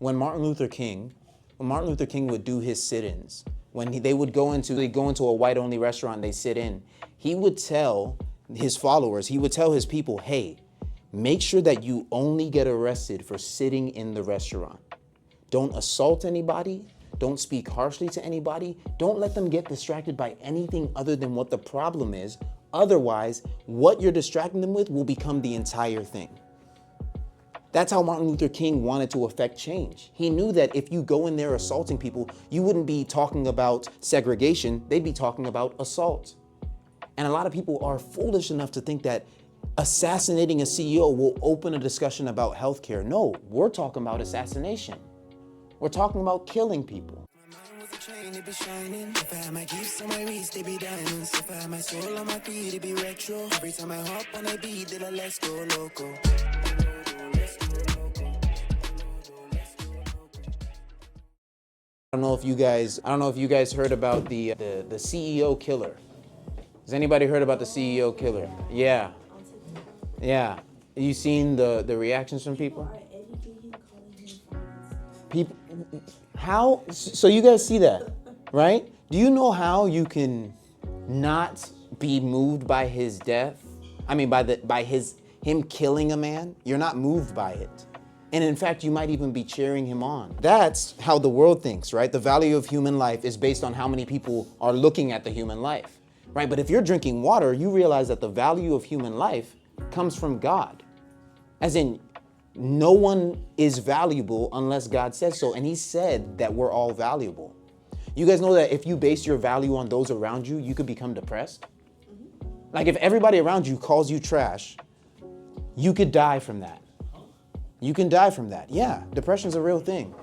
when Martin Luther King would do his sit-ins, they would go into a white-only restaurant, they sit in, he would tell his followers, he would tell his people, hey, make sure that you only get arrested for sitting in the restaurant. Don't assault anybody. Don't speak harshly to anybody. Don't let them get distracted by anything other than what the problem is. Otherwise, what you're distracting them with will become the entire thing. That's how Martin Luther King wanted to affect change. He knew that if you go in there assaulting people, you wouldn't be talking about segregation, they'd be talking about assault. And a lot of people are foolish enough to think that assassinating a CEO will open a discussion about healthcare. No, we're talking about assassination. We're talking about killing people. If I had my gifts on my wrist, they be diamonds. If I had my soul on my feet, it be retro. Every time I hop on a beat, they like, let's go loco. I don't know if you guys heard about the CEO killer. Has anybody heard about the CEO killer? Yeah. Yeah. You seen the reactions from people? People, how? So you guys see that, right? Do you know how you can not be moved by his death? I mean, by him killing a man? You're not moved by it. And in fact, you might even be cheering him on. That's how the world thinks, right? The value of human life is based on how many people are looking at the human life, right? But if you're drinking water, you realize that the value of human life comes from God. As in, no one is valuable unless God says so. And he said that we're all valuable. You guys know that if you base your value on those around you, you could become depressed. Like if everybody around you calls you trash, you could die from that. You can die from that. Yeah, depression's a real thing.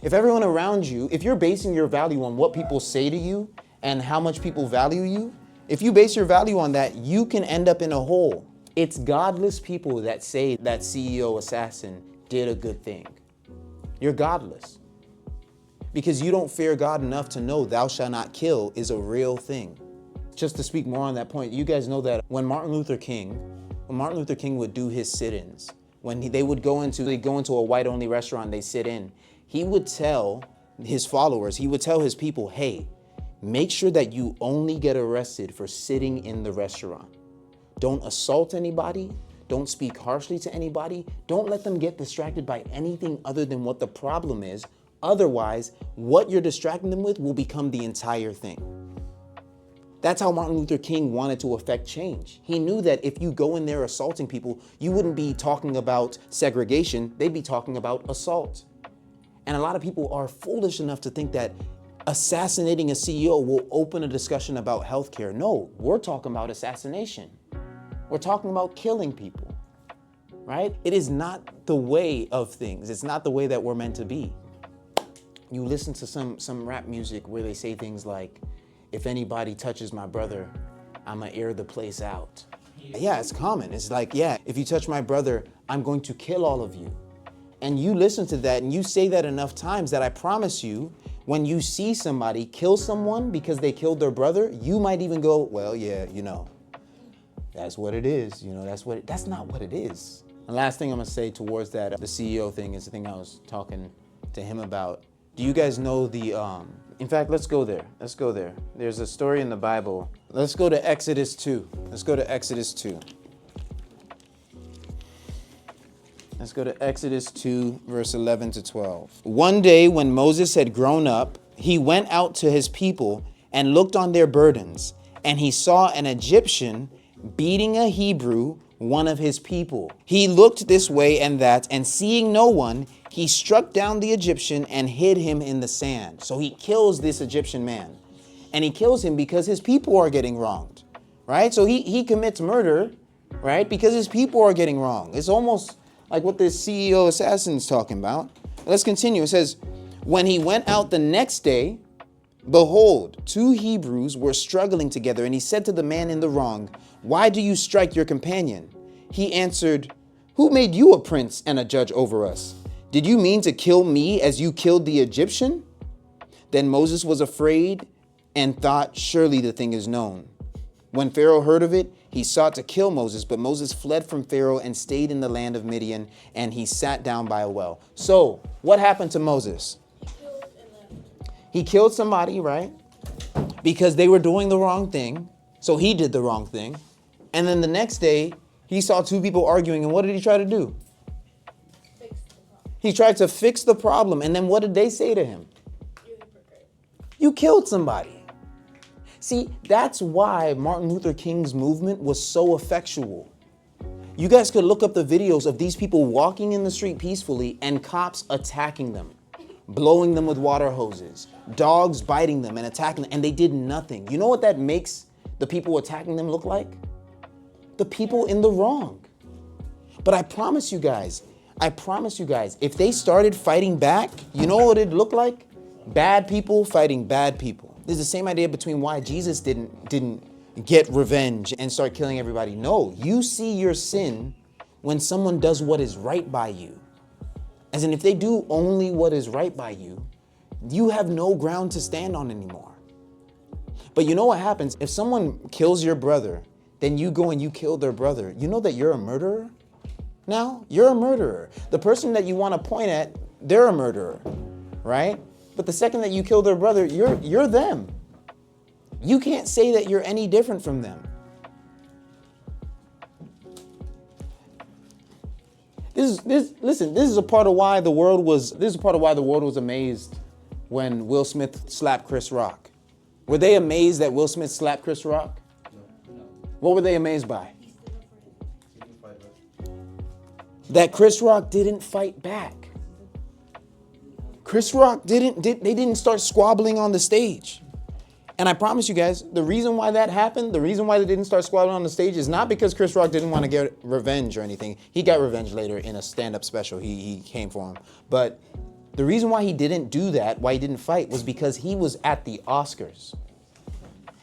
If everyone around you, if you're basing your value on what people say to you and how much people value you, if you base your value on that, you can end up in a hole. It's godless people that say that CEO assassin did a good thing. You're godless. Because you don't fear God enough to know thou shalt not kill is a real thing. Just to speak more on that point, you guys know that when Martin Luther King would do his sit-ins, they would go into a white-only restaurant, they sit in, he would tell his followers, he would tell his people, hey, make sure that you only get arrested for sitting in the restaurant. Don't assault anybody. Don't speak harshly to anybody. Don't let them get distracted by anything other than what the problem is. Otherwise, what you're distracting them with will become the entire thing. That's how Martin Luther King wanted to affect change. He knew that if you go in there assaulting people, you wouldn't be talking about segregation, they'd be talking about assault. And a lot of people are foolish enough to think that assassinating a CEO will open a discussion about healthcare. No, we're talking about assassination. We're talking about killing people, right? It is not the way of things. It's not the way that we're meant to be. You listen to some rap music where they say things like, if anybody touches my brother, I'ma air the place out. Yeah, it's common. It's like, yeah, if you touch my brother, I'm going to kill all of you. And you listen to that and you say that enough times that I promise you, when you see somebody kill someone because they killed their brother, you might even go, well, yeah, that's what it is. That's not what it is. The last thing I'm gonna say towards that, the CEO thing is the thing I was talking to him about. Do you guys know in fact, let's go there. There's a story in the Bible. Let's go to Exodus 2. Let's go to Exodus 2, verse 11 to 12. One day when Moses had grown up, he went out to his people and looked on their burdens, and he saw an Egyptian beating a Hebrew, one of his people. He looked this way and that, and seeing no one, he struck down the Egyptian and hid him in the sand. So he kills this Egyptian man. And he kills him because his people are getting wronged, right? So he commits murder, right? Because his people are getting wronged. It's almost like what this CEO assassin is talking about. Let's continue. It says, when he went out the next day, behold, two Hebrews were struggling together, and he said to the man in the wrong, why do you strike your companion? He answered, who made you a prince and a judge over us? Did you mean to kill me as you killed the Egyptian? Then Moses was afraid and thought, surely the thing is known. When Pharaoh heard of it, he sought to kill Moses, but Moses fled from Pharaoh and stayed in the land of Midian, and he sat down by a well. So, what happened to Moses? He killed somebody, right? Because they were doing the wrong thing. So he did the wrong thing. And then the next day, he saw two people arguing, and what did he try to do? He tried to fix the problem. And then what did they say to him? You killed somebody. See, that's why Martin Luther King's movement was so effectual. You guys could look up the videos of these people walking in the street peacefully and cops attacking them, blowing them with water hoses, dogs biting them and attacking them, and they did nothing. You know what that makes the people attacking them look like? The people in the wrong. But I promise you guys, if they started fighting back, you know what it'd look like? Bad people fighting bad people. There's the same idea between why Jesus didn't get revenge and start killing everybody. No, you see your sin when someone does what is right by you. As in, if they do only what is right by you, you have no ground to stand on anymore. But you know what happens? If someone kills your brother, then you go and you kill their brother. You know that you're a murderer? Now, you're a murderer. The person that you want to point at, they're a murderer, right? But the second that you kill their brother, you're them. You can't say that you're any different from them. Listen, this is a part of why the world was amazed when Will Smith slapped Chris Rock. Were they amazed that Will Smith slapped Chris Rock? No. What were they amazed by? That Chris Rock didn't fight back. Chris Rock they didn't start squabbling on the stage. And I promise you guys, the reason why that happened, the reason why they didn't start squabbling on the stage is not because Chris Rock didn't want to get revenge or anything. He got revenge later in a stand-up special. He came for him. But the reason why he didn't do that, why he didn't fight, was because he was at the Oscars.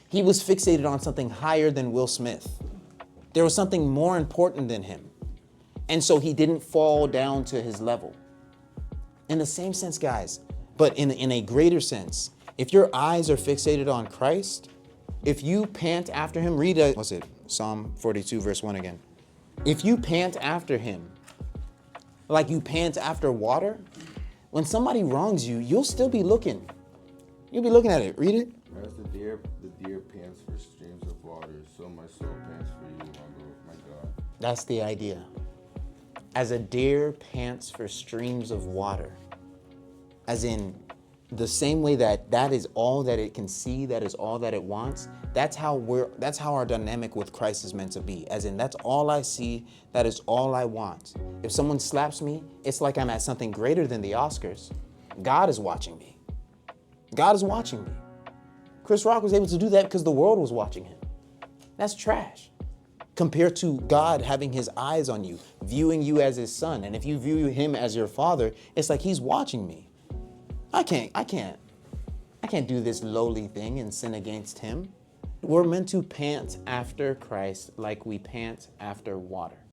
He was fixated on something higher than Will Smith. There was something more important than him. And so he didn't fall down to his level. In the same sense, guys, but in a greater sense, if your eyes are fixated on Christ, if you pant after him, read Psalm 42, verse 1 again. If you pant after him, like you pant after water, when somebody wrongs you, you'll still be looking. You'll be looking at it. Read it. As the deer pants for streams of water, so my soul pants for you, my God. That's the idea. As a deer pants for streams of water, as in the same way that is all that it can see, that is all that it wants. That's how our dynamic with Christ is meant to be. As in, that's all I see, that is all I want. If someone slaps me, it's like I'm at something greater than the Oscars. God is watching me. God is watching me. Chris Rock was able to do that because the world was watching him. That's trash. Compared to God having his eyes on you, viewing you as his son. And if you view him as your father, it's like he's watching me. I can't do this lowly thing and sin against him. We're meant to pant after Christ like we pant after water.